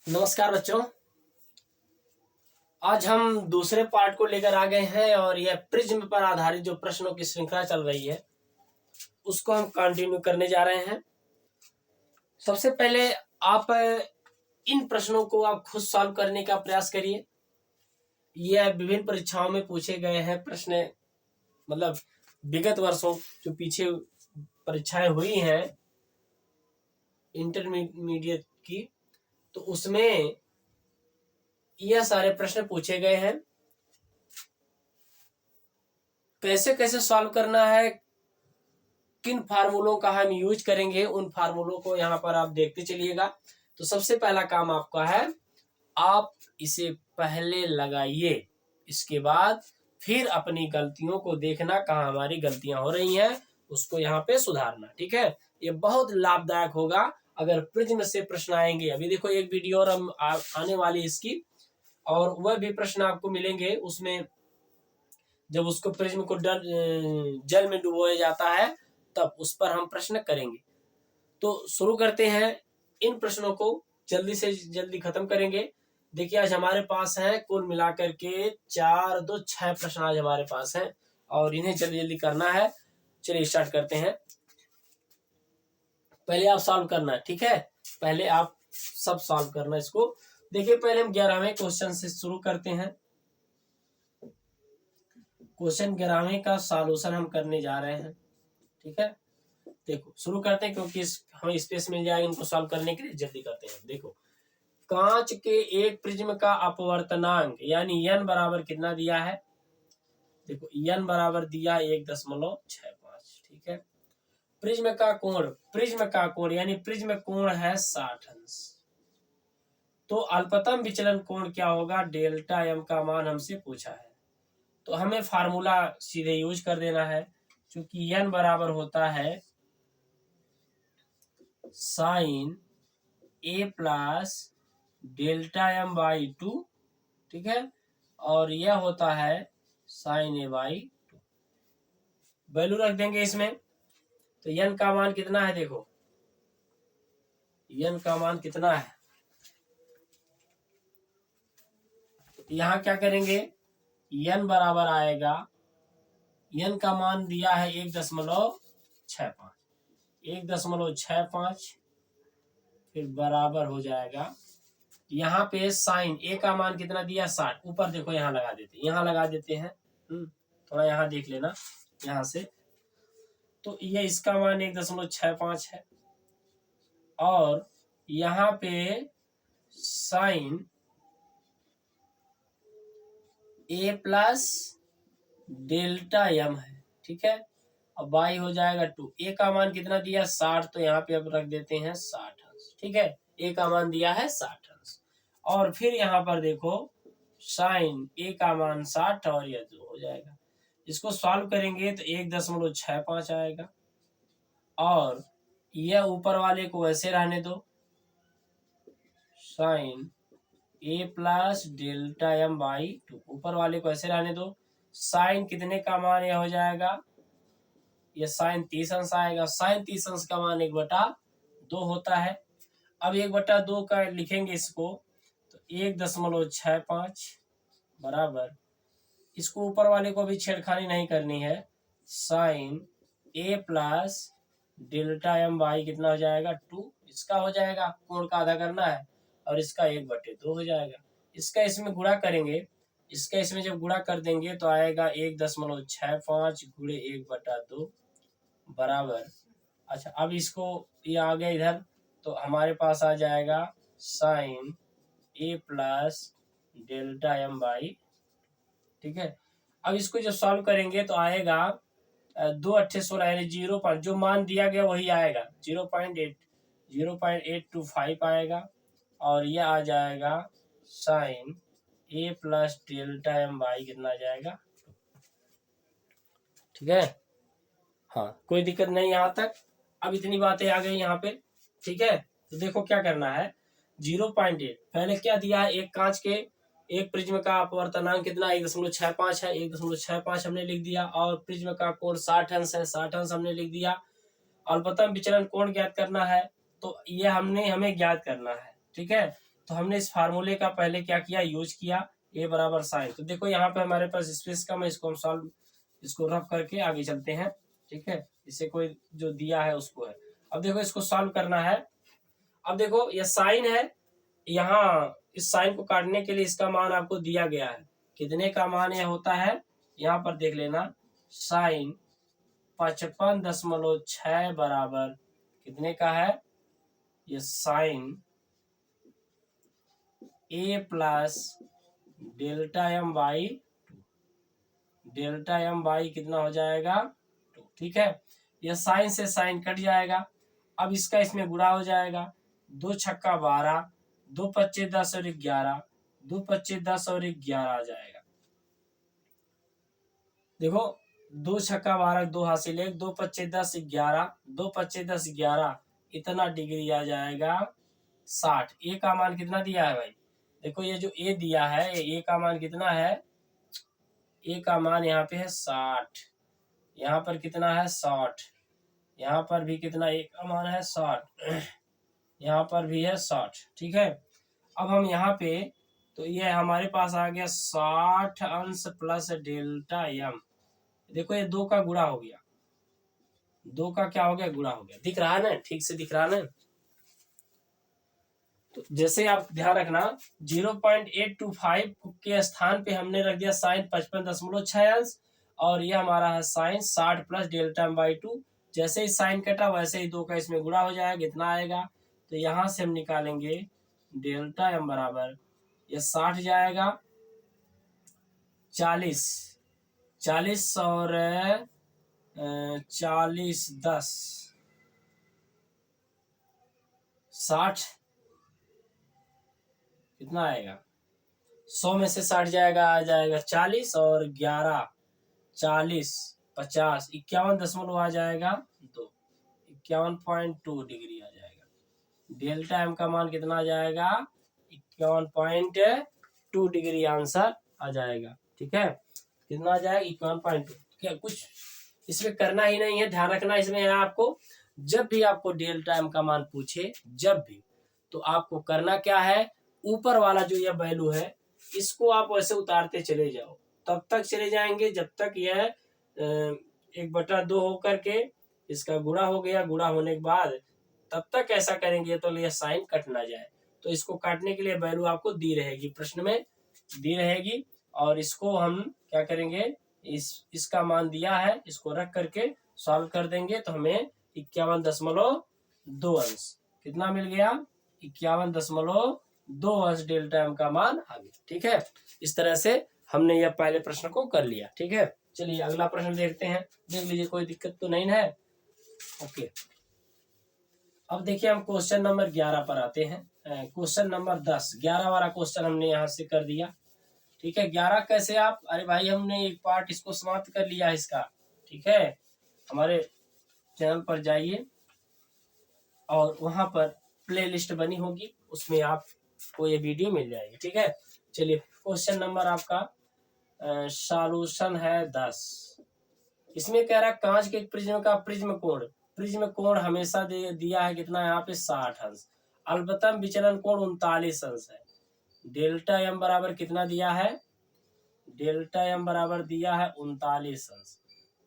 नमस्कार बच्चों। आज हम दूसरे पार्ट को लेकर आ गए हैं और यह प्रिज्म पर आधारित जो प्रश्नों की श्रृंखला चल रही है उसको हम कंटिन्यू करने जा रहे हैं। सबसे पहले आप इन प्रश्नों को आप खुद सॉल्व करने का प्रयास करिए। यह विभिन्न परीक्षाओं में पूछे गए हैं प्रश्न, मतलब विगत वर्षों जो पीछे परीक्षाएं हुई हैं इंटरमीडिएट की, तो उसमें यह सारे प्रश्न पूछे गए हैं। कैसे कैसे सॉल्व करना है, किन फार्मूलों का हम यूज करेंगे, उन फार्मूलों को यहाँ पर आप देखते चलिएगा। तो सबसे पहला काम आपका है, आप इसे पहले लगाइए, इसके बाद फिर अपनी गलतियों को देखना, कहाँ हमारी गलतियां हो रही हैं उसको यहाँ पे सुधारना। ठीक है, ये बहुत लाभदायक होगा अगर प्रिज्म से प्रश्न आएंगे। अभी देखो एक वीडियो और हम आने वाली इसकी, और वह भी प्रश्न आपको मिलेंगे उसमें जब उसको प्रिज्म को जल में डुबोया जाता है तब उस पर हम प्रश्न करेंगे। तो शुरू करते हैं, इन प्रश्नों को जल्दी से जल्दी खत्म करेंगे। देखिए आज हमारे पास है कुल मिलाकर के 4 2 6 प्रश्न आज हमारे पास हैं और इन्हें जल्दी जल्दी करना है। चलिए स्टार्ट करते हैं। पहले आप सॉल्व करना है, ठीक है, पहले आप सब सॉल्व करना इसको। देखिए पहले हम 11वें क्वेश्चन से शुरू करते हैं। क्वेश्चन 11वें का सॉल्यूशन हम करने जा रहे हैं। ठीक है, देखो शुरू करते हैं क्योंकि हमें स्पेस मिल जाएगा इनको सॉल्व करने के लिए। जल्दी करते हैं। देखो कांच के एक प्रिज्म का अपवर्तनांक यानी n बराबर कितना दिया है। देखो n बराबर दिया 1.65। ठीक है, प्रिज्म का कोण यानी प्रिज्म कोण है 60 अंश। तो अल्पतम विचलन कोण क्या होगा, डेल्टा m का मान हमसे पूछा है। तो हमें फार्मूला सीधे यूज कर देना है, क्योंकि n बराबर होता है sine a plus delta m by 2। ठीक है, और यह होता है साइन a बाई 2। वैल्यू रख देंगे इसमें। तो n का मान कितना है, देखो n का मान कितना है। यहां क्या करेंगे, n बराबर आएगा, n का मान दिया है 1.65, 1.65 फिर बराबर हो जाएगा, यहाँ पे साइन a का मान कितना दिया 60। ऊपर देखो यहाँ लगा देते हैं, थोड़ा यहाँ देख लेना यहाँ से। तो ये इसका मान 1.65 है और यहाँ पे sine a plus delta m है। ठीक है, अब बाई हो जाएगा 2। a का मान कितना दिया 60, तो यहाँ पे अब रख देते हैं 60 अंश। ठीक है, a का मान दिया है 60 अंश और फिर यहाँ पर देखो साइन a का मान 60 और यह 2 हो जाएगा। इसको सॉल्व करेंगे तो 1.65 आएगा और यह ऊपर वाले को वैसे रहने दो, sine a plus delta m by 2, ऊपर वाले को ऐसे रहने दो। साइन कितने का मान यह हो जाएगा, यह साइन 30 अंश आएगा। साइन 30 अंश का मान 1/2 होता है। अब 1/2 का लिखेंगे इसको, तो 1.65 बराबर, इसको ऊपर वाले को भी छेड़खानी नहीं करनी है, sine a plus delta m by कितना हो जाएगा 2। इसका हो जाएगा, कोण का आधा करना है, और इसका 1/2 हो जाएगा। इसका इसमें गुणा करेंगे, इसका इसमें जब गुणा कर देंगे तो आएगा 1.65 गुणे 1/2 बराबर। अच्छा अब इसको ये आ गया इधर, तो हमारे पास आ जाएगा sine a plus delta m by. ठीक है, अब इसको जब सॉल्व करेंगे तो आएगा 2 8 16 यानी 0, जो मान दिया गया वही आएगा, 0.825 आएगा और यह आ जाएगा sine a plus delta m by कितना आ जाएगा। ठीक है, हाँ कोई दिक्कत नहीं यहाँ तक। अब इतनी बातें आ गई यहाँ पे। ठीक है, तो देखो क्या करना है, 0.8 पहले क्या दिया है, एक कांच के एक प्रिज्म का अपवर्तनांक कितना 1.65 है, 1.65 हमने लिख दिया और प्रिज्म का कोण 60 अंश है, 60 अंश हमने लिख दिया। अल्पतम विचलन कोण ज्ञात करना है, तो ये हमें ज्ञात करना है। ठीक है, तो हमने इस फार्मूले का पहले क्या किया, यूज किया, ए बराबर साइन। तो देखो यहाँ पे हमारे पास स्पेस कम है, इसको हम सॉल्व, इसको रफ करके आगे चलते हैं, ठीक है। इसे कोई जो दिया है उसको है। अब देखो इसको सॉल्व करना है। अब देखो ये साइन है, यहाँ इस साइन को काटने के लिए इसका मान आपको दिया गया है। कितने का मान यह होता है, यहाँ पर देख लेना, साइन 55.6 बराबर कितने का है, ये sine A plus delta M by, delta M by कितना हो जाएगा 2, ठीक है। यह साइन से साइन कट जाएगा, अब इसका इसमें गुणा हो जाएगा, 2 छक्का 12, 2 पच्चे 10 और 11, 2 पच्चे 10 और 11 आ जाएगा। देखो 2 छक्का 12, 2 हासिल 1, 2 पच्चे 10 11, 2 पच्चे 10 11, इतना डिग्री आ जाएगा 60। ए का मान कितना दिया है भाई, देखो ये जो ए दिया है, ए का मान कितना है, ए का मान यहाँ पे है 60, यहाँ पर कितना है 60, यहाँ पर भी कितना, ए का मान है 60, यहाँ पर भी है 60, ठीक है। अब हम यहाँ पे, तो ये हमारे पास आ गया 60 अंश प्लस डेल्टा एम। देखो ये 2 का गुणा हो गया, 2 का क्या हो गया, गुणा हो गया, दिख रहा है ना, ठीक से दिख रहा है ना। तो जैसे आप ध्यान रखना, 0.825 के स्थान पे हमने रख दिया साइन 55.6 अंश, और ये हमारा है sine 60 plus delta M by 2। जैसे ही साइन कटा वैसे ही 2 का इसमें गुणा हो जाएगा, कितना आएगा, तो यहां से हम निकालेंगे डेल्टा एम बराबर, ये 60 जाएगा 40, 40 और 40 10 60, कितना आएगा, 100 में से 60 जाएगा, आ जाएगा 40 और 11 40 50, 51 आ जाएगा 2, 51.2 डिग्री आ जाएगा। डेल्टा एम का मान कितना आ जाएगा, 51.2 डिग्री आंसर आ जाएगा, ठीक है। कितना आ जाएगा, 51.2। क्या कुछ इसमें करना ही नहीं है, ध्यान रखना इसमें है आपको, जब भी आपको डेल्टा एम का मान पूछे, जब भी, तो आपको करना क्या है, ऊपर वाला जो यह वैल्यू है इसको आप वैसे उतारते चले जाओ, तब तक चले जाएंगे जब तक यह 1/2 होकर के इसका गुणा हो गया, गुणा होने के बाद तब तक ऐसा करेंगे तो यह साइन कट ना जाए। तो इसको काटने के लिए वैल्यू आपको दी रहेगी, प्रश्न में दी रहेगी, और इसको हम क्या करेंगे, इसका मान दिया है, इसको रख करके सॉल्व कर देंगे, तो हमें 51.2 अंश कितना मिल गया, 51.2 अंश डेल्टा एम का मान आ गया, ठीक है। इस तरह से हमने यह पहले प्रश्न को कर लिया, ठीक है। चलिए अगला प्रश्न देखते हैं, देख लीजिए कोई दिक्कत तो नहीं है, ओके। अब देखिए हम क्वेश्चन नंबर 11 पर आते हैं, क्वेश्चन नंबर 10, 11 वाला क्वेश्चन हमने यहाँ से कर दिया, ठीक है। 11 कैसे आप, अरे भाई हमने एक पार्ट इसको समाप्त कर लिया इसका, ठीक है। हमारे चैनल पर जाइए और वहां पर प्लेलिस्ट बनी होगी, उसमें आपको ये वीडियो मिल जाएगी, ठीक है। चलिए क्वेश्चन नंबर आपका सॉल्यूशन है 10। इसमें कह रहा है कांच के प्रिज्म का प्रिज्म कोण हमेशा दिया है कितना, यहाँ पे 60 अंश, अलबत्ता विचलन कोण 39 अंश है। डेल्टा एम बराबर कितना दिया है, डेल्टा एम बराबर दिया है 39 अंश।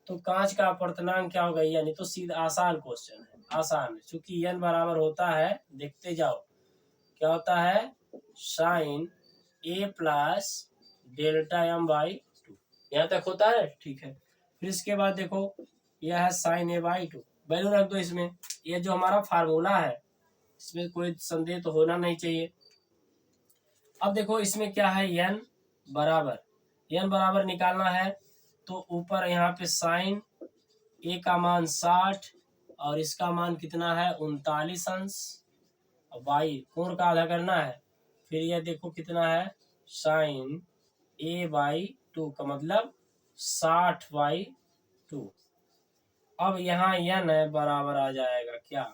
तो कांच का अपवर्तनांक क्या होगा, यानी तो सीधा आसान क्वेश्चन है, आसान, क्योंकि एन बराबर होता है, देखते जाओ क्या होता है, sine A plus delta M by 2, यहाँ तक होता है, ठीक है। फिर इसके बाद देखो यह है साइन ए बाई 2, वैल्यू रख दो इसमें, यह जो हमारा फार्मूला है इसमें कोई संदेह तो होना नहीं चाहिए। अब देखो इसमें क्या है, एन बराबर निकालना है, तो ऊपर यहाँ पे साइन ए का मान 60 और इसका मान कितना है 39 अंश, और बाई कोण का आधा करना है, फिर यह देखो कितना है साइन ए बाई 2 का मतलब 60/2। अब यहाँ एन है बराबर आ जाएगा क्या,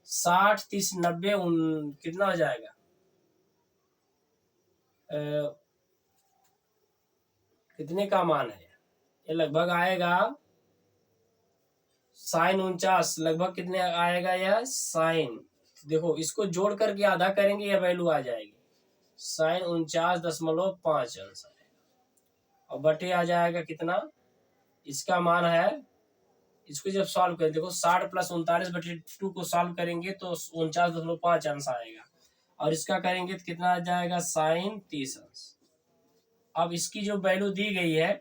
60 30 90 कितना हो जाएगा, कितने का मान है, ये लगभग आएगा साइन 49, लगभग कितने आएगा यह साइन देखो इसको जोड़ करके आधा करेंगे यह वैल्यू आ जाएगी sin 49.5 अंश आएगा और बटे आ जाएगा कितना, इसका मान है, इसको जब सॉल्व करें देखो 60 प्लस 39/2 को सॉल्व करेंगे तो 49.5 अंश आएगा और इसका करेंगे तो कितना आ जाएगा sin 30 अंश। अब इसकी जो वैल्यू दी गई है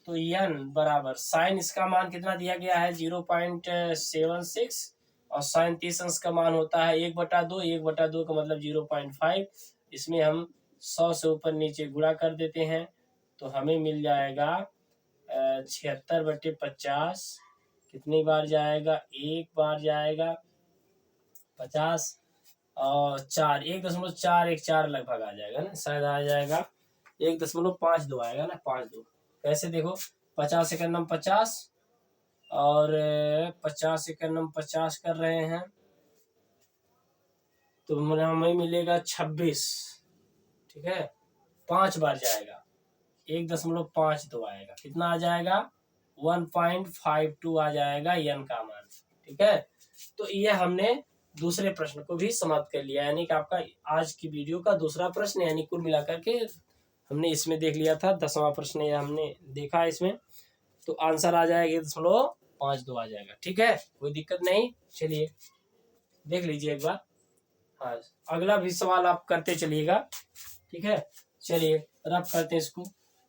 तो n बराबर साइन इसका मान कितना दिया गया है 0.76 और साइन 30 अंश का मान होता है 1/2, 1/2 का मतलब 0.5। इसमें हम 100 से ऊपर नीचे गुणा कर देते हैं तो हमें मिल जाएगा 76/50 कितनी बार जाएगा, एक बार जाएगा 50 और 4 1.414 लगभग आ जाएगा ना, शायद आ जाएगा 1.52 आएगा ना, 52 कैसे देखो 50 सेकंड हम 50 और 50 सेकंड हम 50 कर रहे हैं तो हमें मिलेगा 26, ठीक है 5 बार जाएगा 1.52 आएगा, कितना आ जाएगा 1.52 आ जाएगा n का मान, ठीक है। तो ये हमने दूसरे प्रश्न को भी समाप्त कर लिया, यानी कि आपका आज की वीडियो का दूसरा प्रश्न, यानी कुल मिलाकर के हमने इसमें देख लिया था 10वां प्रश्न ये हमने देखा इसमें, तो आंसर आ जाएगा 1.52 आ जाएगा, ठीक है कोई दिक्कत नहीं। चलिए देख लीजिए एक बार, हाँ अगला भी सवाल आप करते चलिएगा, ठीक है। चलिए रफ करते हैं इसको,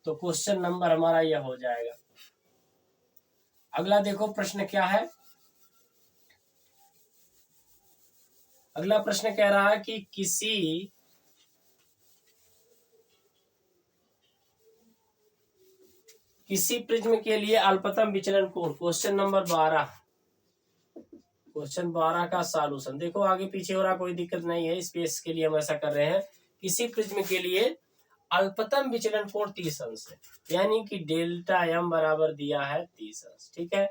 तो क्वेश्चन नंबर हमारा यह हो जाएगा। अगला देखो प्रश्न क्या है, अगला प्रश्न कह रहा है कि किसी प्रिज्म के लिए अल्पतम विचलन कोण, क्वेश्चन नंबर 12, क्वेश्चन 12 का सॉल्यूशन। देखो आगे पीछे हो रहा कोई दिक्कत नहीं है, स्पेस के लिए हम ऐसा कर रहे हैं। किसी प्रिज्म के लिए अल्पतम विचलन कोण 30 अंश है, यानी कि डेल्टा एम बराबर दिया है 30 अंश, ठीक है।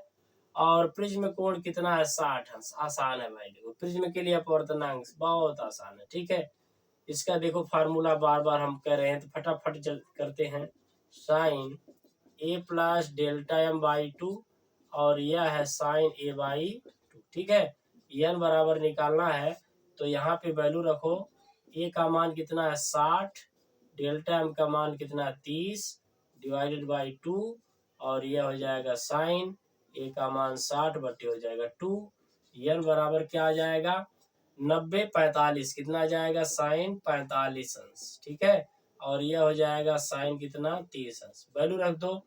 और प्रिज्म कोण कितना है 60 अंश, आसान है भाई, देखो प्रिज्म के लिए अपवर्तनांक बहुत आसान है, ठीक है। इसका देखो फार्मूला बार बार हम कर रहे हैं तो फटाफट करते हैं, sine a plus delta M by 2 और यह है साइन a बाई 2, ठीक है। n बराबर निकालना है तो यहाँ पे वैल्यू रखो, a का मान कितना है 60, डेल्टा एम का मान कितना है 30 डिवाइडेड बाई 2 और यह हो जाएगा साइन a का मान 60 बटे हो जाएगा 2, n बराबर क्या आ जाएगा 90/45, कितना आ जाएगा साइन 45 अंश, ठीक है। और यह हो जाएगा साइन कितना 30 अंश, वैल्यू रख दो,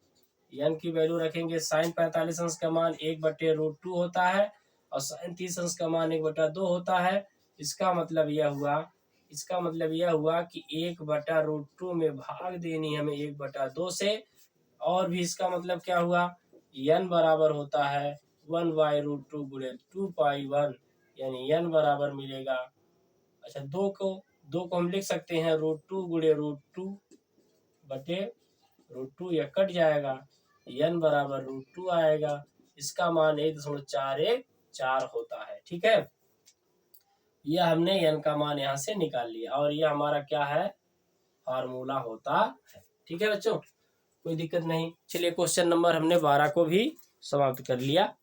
n की वैल्यू रखेंगे, साइन 45 अंश का मान 1/√2 होता है और साइन 30 अंश का मान 1/2 होता है। इसका मतलब यह हुआ कि 1/√2 में भाग देनी हमें 1/2 से, और भी इसका मतलब क्या हुआ, n बराबर होता है 1/√2 गुणे 2π1, यानी n बराबर मिलेगा, अच्छा 2 को हम लिख सकते हैं √2 गुणे √2 बटे √2, यह कट जाएगा, n बराबर √2 आएगा, इसका मान 1.414 होता है, ठीक है। यह हमने n का मान यहाँ से निकाल लिया और यह हमारा क्या है फार्मूला होता है, ठीक है बच्चों कोई दिक्कत नहीं। चलिए क्वेश्चन नंबर हमने 12 को भी समाप्त कर लिया।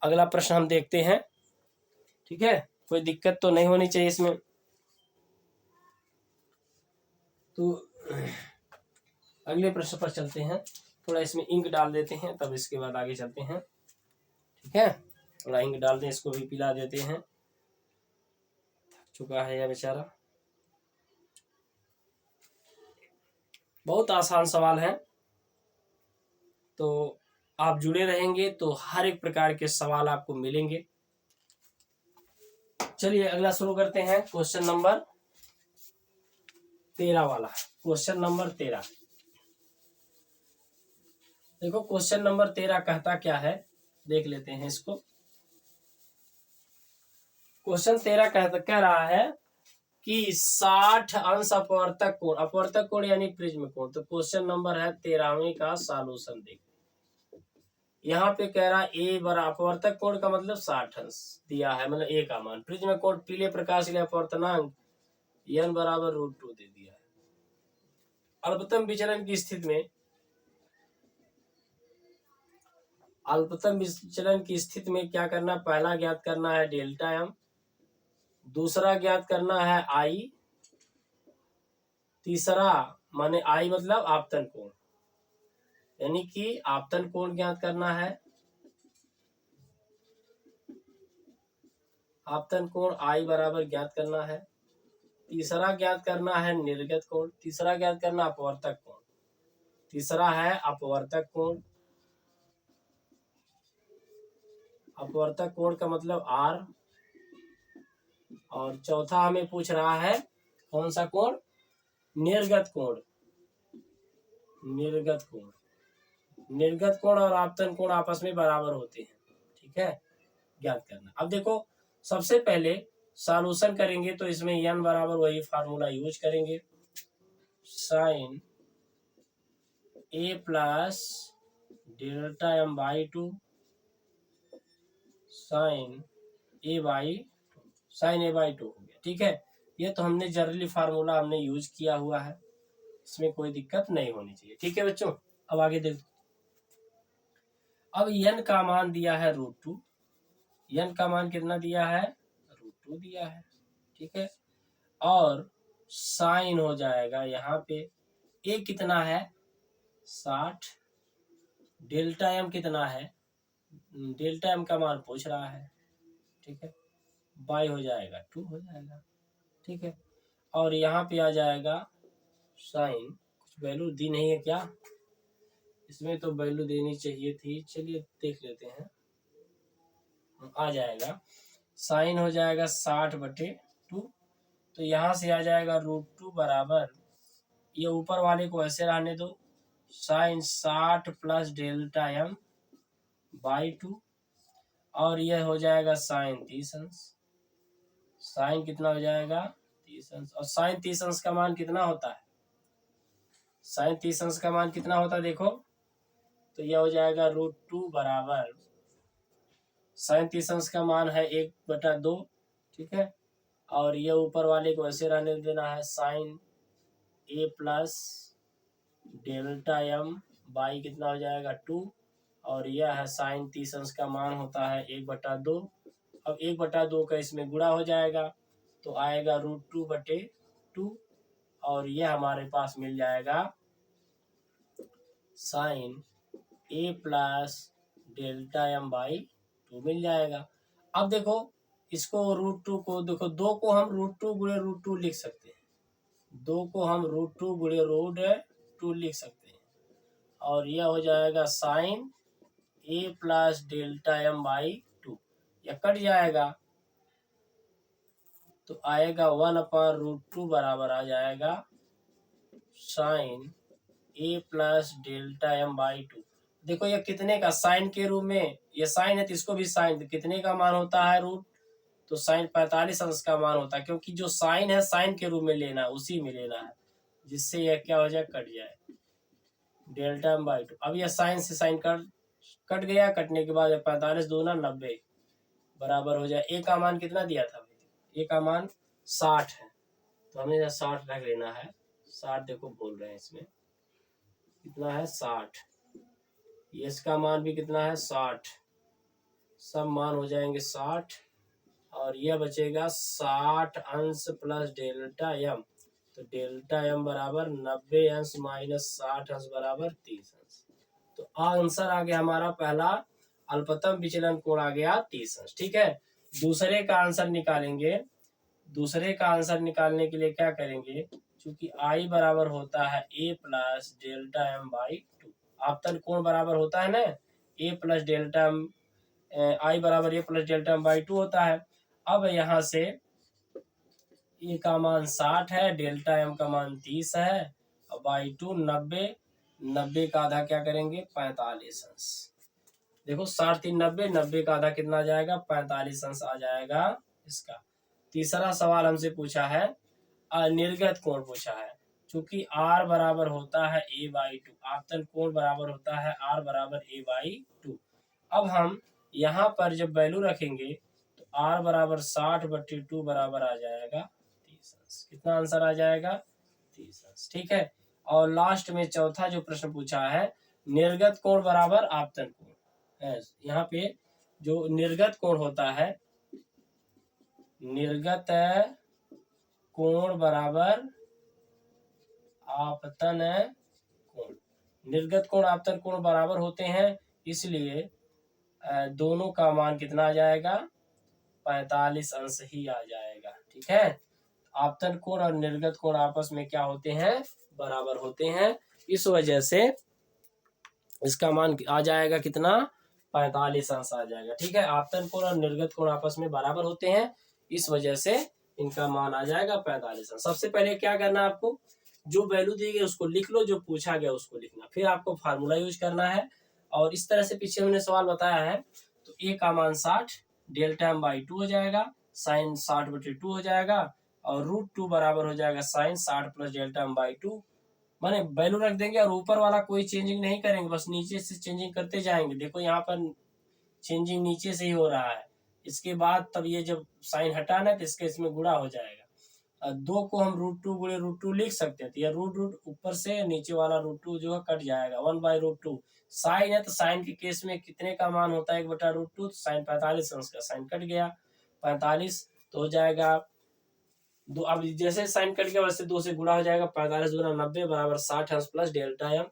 अगला प्रश्न हम देखते हैं, ठीक है कोई दिक्कत तो नहीं होनी चाहिए इसमें। तो अगले प्रश्न पर चलते हैं, थोड़ा इसमें इंक डाल देते हैं तब इसके बाद आगे चलते हैं, ठीक है। थोड़ा इंक डाल दें, इसको भी पिला देते हैं, थक चुका है यह बेचारा। बहुत आसान सवाल है, तो आप जुड़े रहेंगे तो हर एक प्रकार के सवाल आपको मिलेंगे। चलिए अगला शुरू करते हैं, क्वेश्चन नंबर 13 वाला, क्वेश्चन नंबर 13। देखो क्वेश्चन नंबर 13 कहता क्या है, देख लेते हैं इसको। क्वेश्चन 13 कह रहा है कि 60 अंश अपवर्तक कोण यानी प्रिज्म कोण, तो क्वेश्चन नंबर है 13वें का सॉल्यूशन देख। यहाँ पे कह रहा है ए बराबर अपवर्तक कोण का मतलब 60 अंश दिया है, मतलब ए का मान, प्रिज्म कोण पीले प्रकाश के लिए अपवर्तनांक n बराबर √2 दे दिया है। अल्पतम विचलन की स्थिति में क्या करना, पहला ज्ञात करना है डेल्टा एम दूसरा ज्ञात करना है आई, तीसरा माने आई मतलब आपतन कोण, यानी कि आपतन कोण ज्ञात करना है, आपतन कोण आई बराबर ज्ञात करना है। तीसरा ज्ञात करना है निर्गत कोण, तीसरा ज्ञात करना अपवर्तक कोण, तीसरा है अपवर्तक कोण, अपवर्तक कोण का मतलब आर। और चौथा हमें पूछ रहा है कौन सा कोण, निर्गत कोण, निर्गत कोण, निर्गत कोण और आपतन कोण आपस में बराबर होते हैं, ठीक है, ज्ञात करना। अब देखो सबसे पहले सॉल्यूशन करेंगे तो इसमें n बराबर वही फार्मूला यूज करेंगे, sine A plus delta M by two sine A by two हो गया, ठीक है। ये तो हमने जनरली फार्मूला हमने यूज किया हुआ है, इसमें कोई दिक्कत नहीं होनी चाहिए, ठीक है बच्चों। अब आगे देखो, अब n का मान दिया है √2, n का मान कितना दिया है, √2 दिया है, ठीक है। और साइन हो जाएगा यहाँ पे a कितना है 60, डेल्टा m कितना है, डेल्टा m का मान पूछ रहा है, ठीक है, बाई हो जाएगा 2 हो जाएगा, ठीक है। और यहाँ पे आ जाएगा साइन, कुछ वैल्यू दी नहीं है क्या, इसमें तो वैल्यू देनी चाहिए थी, चलिए देख लेते हैं, आ जाएगा साइन हो जाएगा 60/2, तो यहाँ से आ जाएगा √2 बराबर, ये ऊपर वाले को ऐसे रहने दो, sine 60 plus delta M by 2, और यह हो जाएगा साइन 30 अंश, साइन कितना हो जाएगा 30 अंश, और साइन 30 अंश का मान कितना होता है, साइन 30 अंश का मान कितना होता है देखो, तो यह हो जाएगा √2 बराबर, साइन 30 अंश का मान है 1/2, ठीक है। और ये ऊपर वाले को ऐसे रहने देना है, sine A plus delta M by कितना हो जाएगा 2, और यह है साइन 30 अंश का मान होता है 1/2। अब 1/2 का इसमें गुणा हो जाएगा तो आएगा √2/2, और यह हमारे पास मिल जाएगा sine A plus delta M by 2 मिल जाएगा। अब देखो इसको √2 को देखो, 2 को हम √2 गुणे √2 लिख सकते हैं, 2 को हम √2 गुणे √2 लिख सकते हैं, और यह हो जाएगा sine A plus delta M by 2, यह कट जाएगा तो आएगा 1/√2 बराबर आ जाएगा sine A plus delta M by 2। देखो ये कितने का, साइन के रूप में, ये साइन है तो इसको भी साइन, कितने का मान होता है रूट, तो साइन 45 अंश का मान होता है, क्योंकि जो साइन है साइन के रूप में लेना है, उसी में लेना है, जिससे यह क्या हो जाए, कट जाए डेल्टा एम बाई 2। अब यह साइन से साइन कट गया, कटने के बाद 45 दूना 90 बराबर हो जाए, ए का मान कितना दिया था, ए का मान 60 है, तो हमें 60 रख लेना है, 60 देखो बोल रहे हैं इसमें कितना है 60, इसका मान भी कितना है 60, सब मान हो जाएंगे 60, और यह बचेगा 60 अंश प्लस डेल्टा एम, तो डेल्टा एम बराबर 90 अंश माइनस 60 अंश बराबर 30 अंश। तो आंसर आ गया हमारा पहला अल्पतम विचलन कोण आ गया 30 अंश, ठीक है। दूसरे का आंसर निकालेंगे, दूसरे का आंसर निकालने के लिए क्या करेंगे, क्योंकि आई बराबर होता है ए प्लस डेल्टा एम बाई 2, आपतन कोण बराबर होता है ना ए प्लस डेल्टा एम, आई बराबर ए प्लस डेल्टा एम बाई 2 होता है। अब यहाँ से ए का मान 60 है, डेल्टा एम का मान 30 है, और बाई 2 90, 90 का आधा क्या करेंगे 45 अंश, देखो 60 3 90, 90 का आधा कितना आ जाएगा 45 अंश आ जाएगा इसका। तीसरा सवाल हमसे पूछा है निर्गत कोण पूछा है, चूंकि r बराबर होता है a बाई 2, आपतन कोण बराबर होता है r बराबर a बाई 2। अब हम यहाँ पर जब वैल्यू रखेंगे तो r बराबर 60/2 बराबर आ जाएगा 30 अंश, कितना आंसर आ जाएगा 30 अंश, ठीक है। और लास्ट में चौथा जो प्रश्न पूछा है निर्गत कोण बराबर आपतन कोण है, यहाँ पे जो निर्गत कोण होता है निर्गत कोण बराबर आपतन कोण। निर्गत कोण आपतन कोण बराबर होते हैं, इसलिए दोनों का मान कितना आ जाएगा, 45 अंश ही आ जाएगा। ठीक है, आपतन कोण और निर्गत कोण आपस में क्या होते हैं, बराबर होते हैं। इस वजह से इसका मान आ जाएगा कितना, 45 अंश आ जाएगा। ठीक है, आपतन कोण और निर्गत कोण आपस में बराबर होते हैं, इस वजह से इनका मान आ जाएगा 45 अंश। सबसे पहले क्या करना है आपको, जो वैल्यू दी गई उसको लिख लो, जो पूछा गया उसको लिखना, फिर आपको फार्मूला यूज करना है। और इस तरह से पीछे हमने सवाल बताया है। तो ए का मान 60, डेल्टा एम बाई 2 हो जाएगा, साइन 60/2 हो जाएगा, और √2 बराबर हो जाएगा sine 60 plus delta M by 2। माने वैल्यू रख देंगे और ऊपर वाला कोई चेंजिंग नहीं करेंगे, बस नीचे से चेंजिंग करते जाएंगे। देखो यहाँ पर चेंजिंग नीचे से ही हो रहा है। इसके बाद तब ये जब साइन हटाना है तो इसके इसमें गुणा हो जाएगा। 2 को हम √2 गुणे √2 लिख सकते हैं, तो यह रूट ऊपर से नीचे वाला √2 जो है कट जाएगा, 1/√2। साइन है तो साइन के केस में कितने का मान होता है, 1/√2, तो साइन 45 अंश का साइन कट गया 45, तो हो जाएगा दो। अब जैसे साइन कट गया वैसे 2 से गुणा हो जाएगा, 45 दूना 90 बराबर 60 अंश प्लस डेल्टा एम।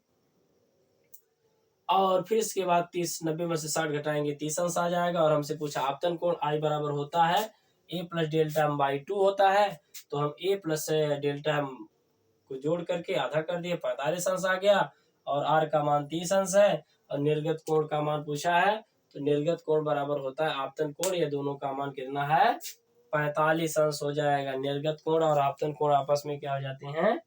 और फिर इसके बाद 30, 90 में से 60 घटाएंगे 30 अंश आ जाएगा। और हमसे पूछा आपतन कोण आई बराबर होता है ए प्लस डेल्टा एम बाई 2 होता है, तो हम ए प्लस डेल्टा एम को जोड़ करके आधा कर दिए, 45 अंश आ गया। और आर का मान 30 अंश है, और निर्गत कोण का मान पूछा है, तो निर्गत कोण बराबर होता है आपतन कोण, ये दोनों का मान कितना है, 45 अंश हो जाएगा। निर्गत कोण और आपतन कोण आपस में क्या हो जाते हैं,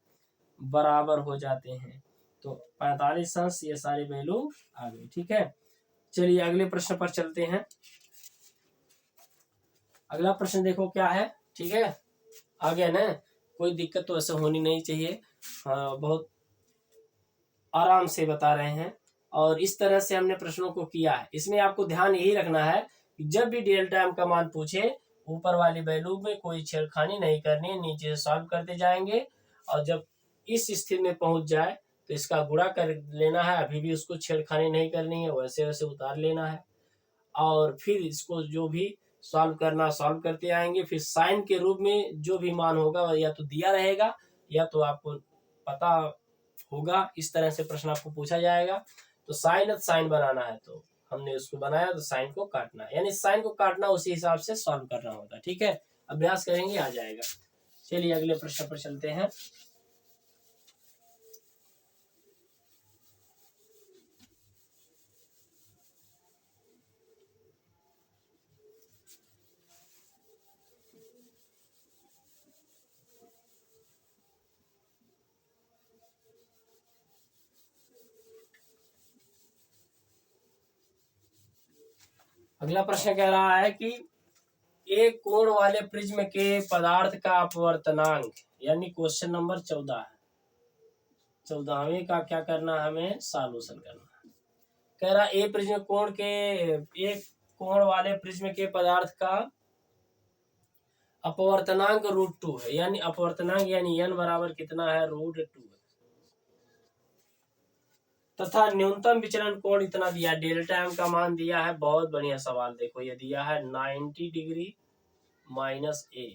बराबर हो जाते हैं। तो 45 अंश ये सारी वैल्यू आ गई। ठीक है, चलिए अगले प्रश्न पर चलते हैं। अगला प्रश्न देखो क्या है। ठीक है, आ गया ना, कोई दिक्कत तो ऐसे होनी नहीं चाहिए। बहुत आराम से बता रहे हैं, और इस तरह से हमने प्रश्नों को किया है। इसमें आपको ध्यान यही रखना है कि जब भी डेल्टा एम का मान पूछे, ऊपर वाली वैल्यू में कोई छेड़खानी नहीं करनी है, नीचे से सॉल्व करते जाएंगे। और जब इस स्थिति में पहुंच जाए तो इसका गुणा कर लेना है, अभी भी उसको छेड़खानी नहीं करनी है, वैसे वैसे उतार लेना है। और फिर इसको जो भी सॉल्व करना सॉल्व करते आएंगे। फिर साइन के रूप में जो भी मान होगा या तो दिया रहेगा या तो आपको पता होगा, इस तरह से प्रश्न आपको पूछा जाएगा। तो साइन साइन बनाना है, तो हमने उसको बनाया, तो साइन को काटना है, यानी साइन को काटना उसी हिसाब से सॉल्व करना होता है। ठीक है, अभ्यास करेंगे आ जाएगा। चलिए अगले प्रश्न पर चलते हैं। अगला प्रश्न कह रहा है कि एक कोण वाले प्रिज्म के पदार्थ का अपवर्तनांक, यानी क्वेश्चन नंबर 14 है। 14वें का क्या करना है, हमें सॉल्यूशन करना है। कह रहा ए प्रिज्म कोण के, एक कोण वाले प्रिज्म के पदार्थ का अपवर्तनांक √2 है, यानी अपवर्तनांक यानी n बराबर कितना है, √2 है, तथा न्यूनतम विचलन कोण इतना दिया, डेल्टा एम का मान दिया है। बहुत बढ़िया सवाल, देखो ये दिया है 90 डिग्री माइनस ए।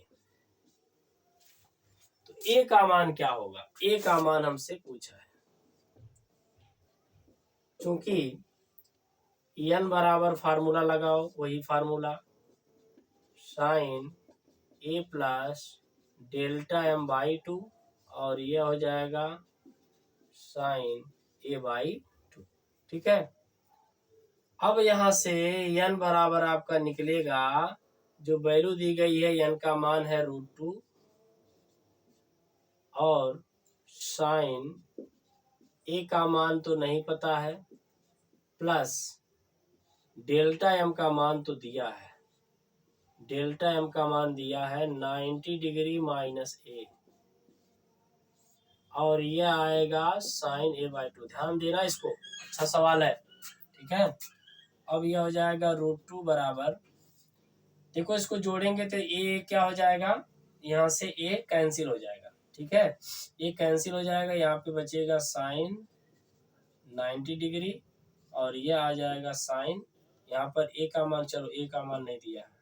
तो ए का मान क्या होगा, ए का मान हमसे पूछा है, क्योंकि n बराबर फार्मूला लगाओ, वही formula sine A plus delta M by 2, और ये हो जाएगा साइन ए बाई 2। ठीक है, अब यहां से n बराबर आपका निकलेगा, जो वैल्यू दी गई है n का मान है √2, और साइन ए का मान तो नहीं पता है, प्लस डेल्टा एम का मान तो दिया है, डेल्टा एम का मान दिया है 90 डिग्री माइनस ए, और यह आएगा साइन ए बाई 2। ध्यान देना इसको, अच्छा सवाल है। ठीक है, अब यह हो जाएगा √2 बराबर, देखो इसको जोड़ेंगे तो ए क्या हो जाएगा, यहाँ से ए कैंसिल हो जाएगा। ठीक है, ए कैंसिल हो जाएगा, यहाँ पे बचेगा साइन 90 डिग्री, और यह आ जाएगा साइन, यहाँ पर ए का मान, चलो ए का मान नहीं दिया है,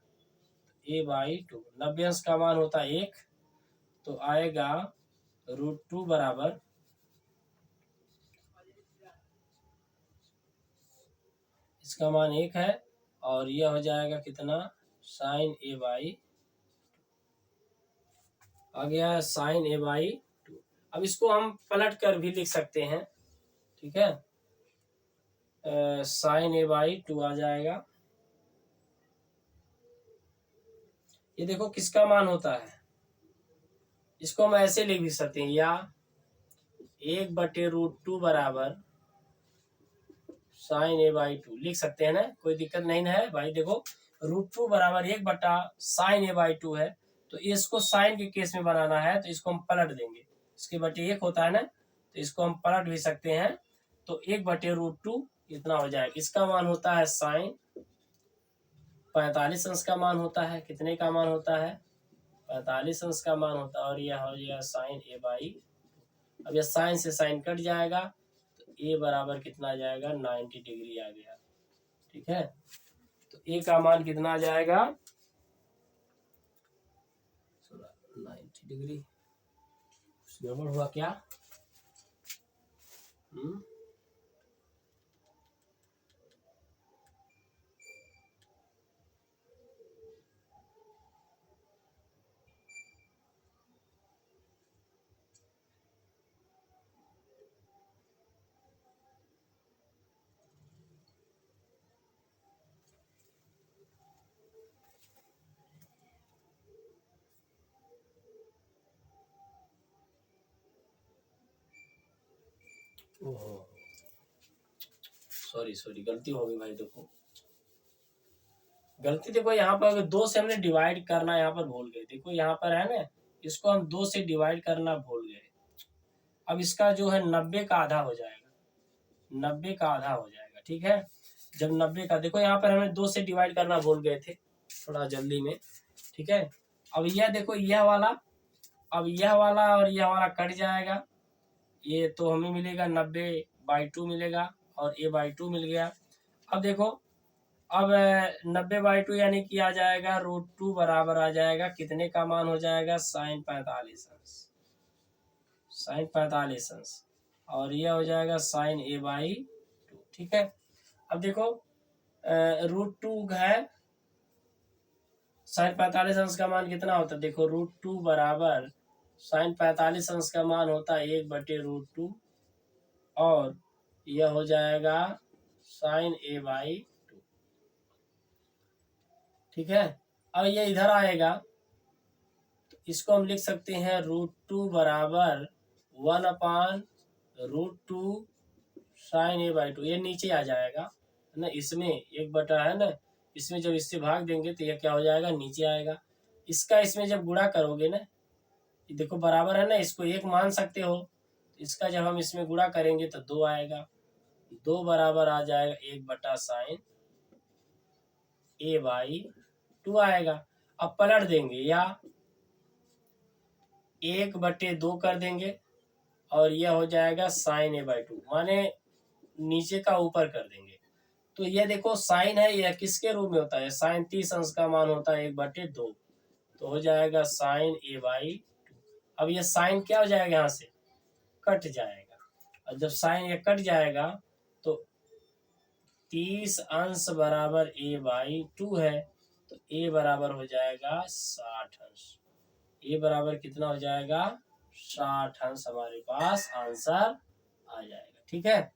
ए बाई टू, 90 अंश का मान होता है 1, तो आएगा √2 बराबर, इसका मान 1 है और यह हो जाएगा कितना, साइन ए बाई, आ गया साइन ए बाई टू। अब इसको हम पलट कर भी लिख सकते हैं, ठीक है, साइन ए बाई टू आ जाएगा। ये देखो किसका मान होता है, इसको हम ऐसे लिख भी सकते हैं, या 1/√2 बराबर साइन ए बाई टू लिख सकते हैं ना, कोई दिक्कत नहीं है भाई। देखो √2 बराबर 1/साइन ए बाई टू है, तो इसको साइन के केस में बनाना है तो इसको हम पलट देंगे, इसके बटे 1 होता है ना, तो इसको हम पलट भी सकते हैं, तो 1/√2 इतना हो जाएगा। इसका मान होता है साइन 45 अंश का मान होता है, कितने का मान होता है, 45 अंश का मान होता है, और यह हो गया साइन ए बाई। अब यह साइन से साइन कट जाएगा, तो ए बराबर कितना आ जाएगा, 90 डिग्री आ गया, ठीक है। तो ए का मान कितना आ जाएगा, 90 डिग्री। गड़बड़ हुआ क्या? ओहो, सॉरी गलती हो गई भाई। देखो गलती, देखो यहाँ पर 2 से हमने डिवाइड करना यहाँ पर भूल गए। देखो यहाँ पर है ना, इसको हम 2 से डिवाइड करना भूल गए। अब इसका जो है 90 का आधा हो जाएगा, 90 का आधा हो जाएगा, ठीक है। जब 90 का, देखो यहाँ पर हमें 2 से डिवाइड करना भूल गए थे थोड़ा जल्दी में, ठीक है। अब यह देखो, यह वाला, अब यह वाला और यह वाला कट जाएगा, ये तो हमें मिलेगा 90/2 मिलेगा, और a/2 मिल गया। अब देखो, अब 90/2 यानी कि आ जाएगा √2 बराबर आ जाएगा, कितने का मान हो जाएगा, साइन 45 अंश, साइन 45 अंश, और यह हो जाएगा साइन a/2, ठीक है। अब देखो √2 है, साइन 45 अंश का मान कितना होता है, देखो √2 बराबर साइन 45 अंश का मान होता है 1/√2, और यह हो जाएगा साइन a/2, ठीक है। अब ये इधर आएगा, तो इसको हम लिख सकते हैं √2 बराबर 1/√2 साइन a/2, ये नीचे आ जाएगा ना, इसमें 1 है ना, इसमें जब इससे भाग देंगे तो यह क्या हो जाएगा, नीचे आएगा। इसका इसमें जब गुणा करोगे ना, देखो बराबर है ना, इसको 1 मान सकते हो, इसका जब हम इसमें गुणा करेंगे तो 2 आएगा, 2 बराबर आ जाएगा 1/साइन a/2 आएगा। अब पलट देंगे, या 1/2 कर देंगे, और यह हो जाएगा साइन a/2, माने नीचे का ऊपर कर देंगे। तो ये देखो साइन है, यह किसके रूप में होता है, साइन 30 अंश का मान होता है 1/2, तो हो जाएगा साइन a/2। अब ये साइन क्या हो जाएगा, यहाँ से कट जाएगा, और जब साइन ये कट जाएगा तो 30 अंश बराबर a/2 है, तो a बराबर हो जाएगा 60 अंश, a बराबर कितना हो जाएगा, 60 अंश हमारे पास आंसर आ जाएगा, ठीक है।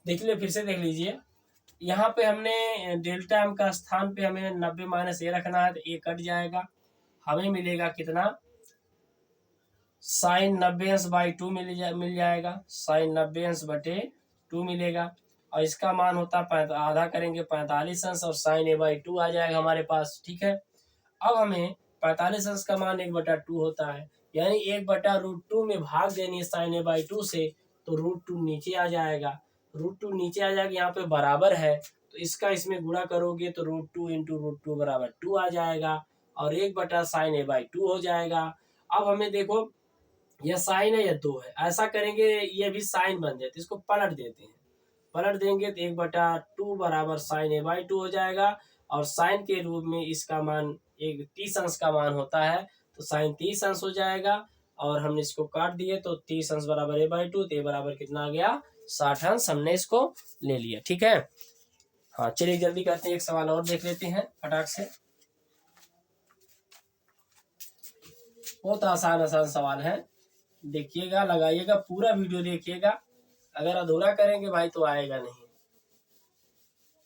देख लीजिए, फिर से देख लीजिए, यहाँ पे हमने डेल्टा एम का स्थान पे हमें 90 माइनस a रखना है, तो a कट जाएगा, हमें मिलेगा कितना, साइन 90 अंश/2 मिल जाएगा, साइन 90 अंश/2 मिलेगा, और इसका मान होता है, आधा करेंगे 45 अंश, और साइन a/2 आ जाएगा हमारे पास, ठीक है। अब हमें 45 अंश का मान 1/2 होता है, यानी 1/√2 में भाग देनी साइन a/2 से, तो √2 नीचे आ जाएगा, √2 नीचे आ जाएगा, यहाँ पे बराबर है, तो इसका इसमें गुणा करोगे तो √2 × √2 बराबर 2 आ जाएगा, और 1/साइन a/2 हो जाएगा। अब हमें देखो, यह साइन है, यह 2 है, ऐसा करेंगे ये भी साइन बन जाए, तो इसको पलट देते हैं, पलट देंगे तो 1/2 बराबर साइन a/2 हो जाएगा, और साइन के रूप में इसका मान एक 30 अंश का मान होता है, तो साइन 30 अंश हो जाएगा। और हमने इसको काट दिए तो 30 अंश बराबर a/2, तो a बराबर कितना आ गया 60 अंश, हमने इसको ले लिया। ठीक है, हाँ चलिए जल्दी करते हैं, एक सवाल और देख लेते हैं फटाक से। बहुत आसान आसान सवाल है, देखिएगा, लगाइएगा, पूरा वीडियो देखिएगा। अगर अधूरा करेंगे भाई तो आएगा नहीं।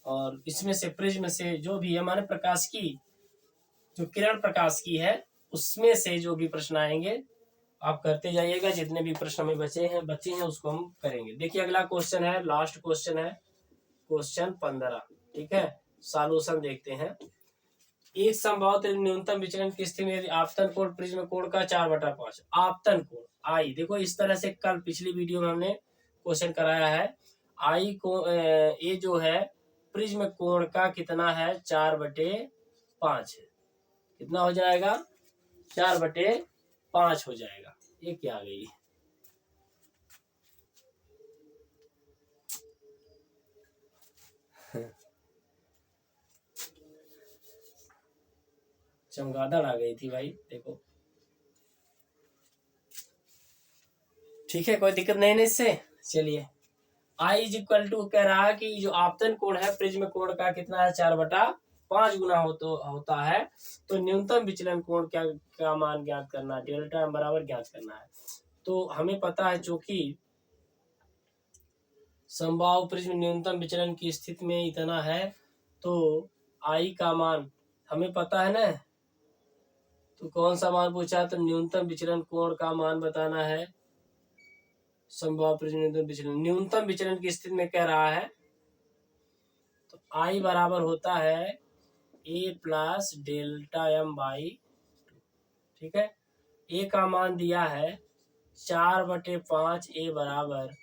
और इसमें से प्रिज्म से जो भी हमारे प्रकाश की जो किरण प्रकाश की है उसमें से जो भी प्रश्न आएंगे आप करते जाइएगा। जितने भी प्रश्न हमें बचे हैं उसको हम करेंगे। देखिए अगला क्वेश्चन है, लास्ट क्वेश्चन है, क्वेश्चन 15। ठीक है, सॉल्यूशन देखते हैं। एक संभावित न्यूनतम विचलन की स्थिति में यदि आपतन कोण प्रिज्म कोण का 4/5 आपतन कोण आई, देखो इस तरह से कल पिछली वीडियो में हमने क्वेश्चन कराया है। आई को ये जो है प्रिज्म कोण का कितना है 4/5 है, कितना हो जाएगा 4/5 हो जाएगा। ये क्या आ गई, चमगादड़ आ गई थी भाई, देखो। ठीक है, कोई दिक्कत नहीं ना इससे। चलिए I इज इक्वल टू कह रहा है कि जो आपतन कोण है प्रिज्म कोण का कितना है 4/5 गुना होता है, तो न्यूनतम विचलन कोण क्या मान ज्ञात करना है, डेल्टा m बराबर ज्ञात करना है। तो हमें पता है चूंकि संभाव प्रिज्म न्यूनतम विचलन की स्थिति में इतना है, तो I का मान हमें पता है ना। तो कौन सा मान पूछा, तो न्यूनतम विचलन कोण का मान बताना है। संभाव प्रिज्म न्यूनतम विचलन की स्थिति में कह रहा है, तो I बराबर होता है a प्लस डेल्टा m/2। ठीक है, a का मान दिया है 4/5, a बराबर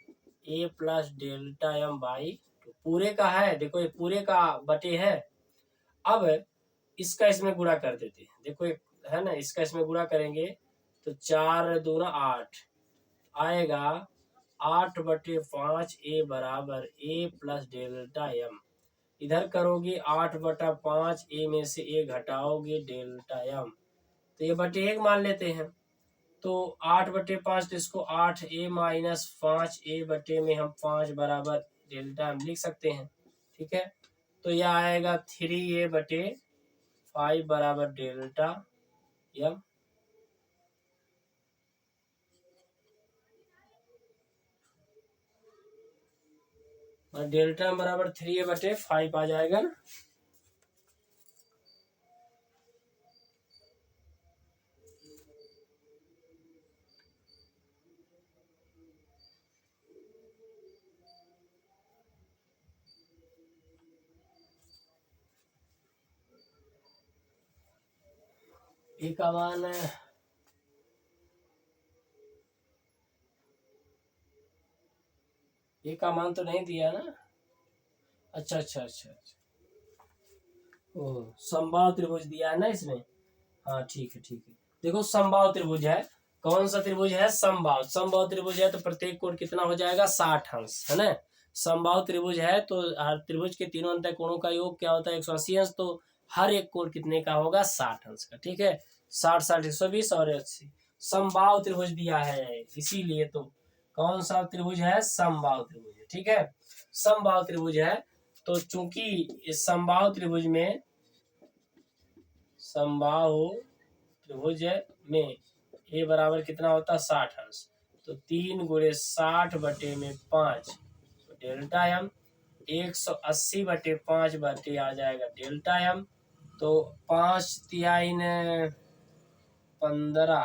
a प्लस डेल्टा m/2 पूरे का है। देखो ये पूरे का बटे है। अब इसका इसमें गुणा कर देते हैं, देखो एक है ना, इसका इसमें गुणा करेंगे तो 4 दूना 8 आएगा, 8/5 a बराबर a प्लस डेल्टा m। इधर करोगे 8/5 a में से a घटाओगे डेल्टा m, तो ये बटे 1 मान लेते हैं। तो 8/5 तो इसको 8a माइनस 5a बटे में हम 5 बराबर डेल्टा m लिख सकते हैं। ठीक है, तो यह आएगा 3a/5 बराबर डेल्टा m। और डेल्टा m बराबर 3a/5 आ जाएगा ना। ए का मान ए का मान तो नहीं दिया ना। अच्छा अच्छा अच्छा अच्छा, ओ समबाहु त्रिभुज दिया है ना इसमें। हाँ ठीक है ठीक है, देखो समबाहु त्रिभुज है, कौन सा त्रिभुज है समबाहु। समबाहु त्रिभुज है तो प्रत्येक कोण कितना हो जाएगा 60 अंश, है ना। समबाहु त्रिभुज है तो हर त्रिभुज के तीनों अंत कोणों का योग क्या होता है 180 अंश, तो हर एक कोण कितने का होगा 60 अंश का। ठीक है, 60 60 120 और 80 समबाहु त्रिभुज दिया है, इसीलिए तो कौन सा त्रिभुज है समबाहु त्रिभुज है। ठीक है, समबाहु त्रिभुज है, तो चूंकि इस समबाहु त्रिभुज में समबाहु त्रिभुज में a बराबर कितना होता है 60 अंश, तो 3 × 60/5 डेल्टा m, 180/5 बटे आ जाएगा डेल्टा m। तो 5×3 = 15,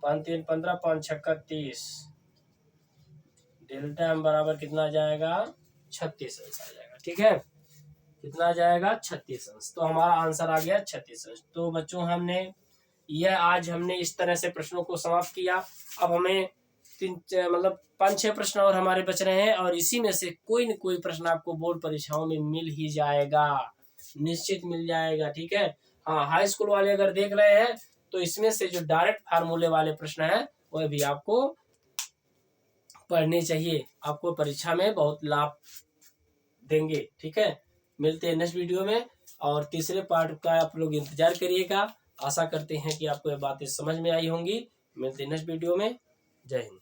5×3 = 15, 5×6 = 30, डेल्टा m बराबर कितना आ जाएगा 36 अंश आ जाएगा। ठीक है, कितना आ जाएगा 36 अंश, तो हमारा आंसर आ गया 36 अंश। तो बच्चों हमने आज हमने इस तरह से प्रश्नों को समाप्त किया। अब हमें 5-6 प्रश्न और हमारे बच रहे हैं, और इसी में से कोई न कोई प्रश्न आपको बोर्ड परीक्षाओं में मिल ही जाएगा, निश्चित मिल जाएगा। ठीक है, हाँ हाई स्कूल वाले अगर देख रहे हैं तो इसमें से जो डायरेक्ट फार्मूले वाले प्रश्न हैं वह भी आपको पढ़ने चाहिए, आपको परीक्षा में बहुत लाभ देंगे। ठीक है, मिलते हैं नेक्स्ट वीडियो में, और तीसरे पार्ट का आप लोग इंतजार करिएगा। आशा करते हैं कि आपको ये बातें समझ में आई होंगी। मिलते हैं नेक्स्ट वीडियो में। जय हिंद।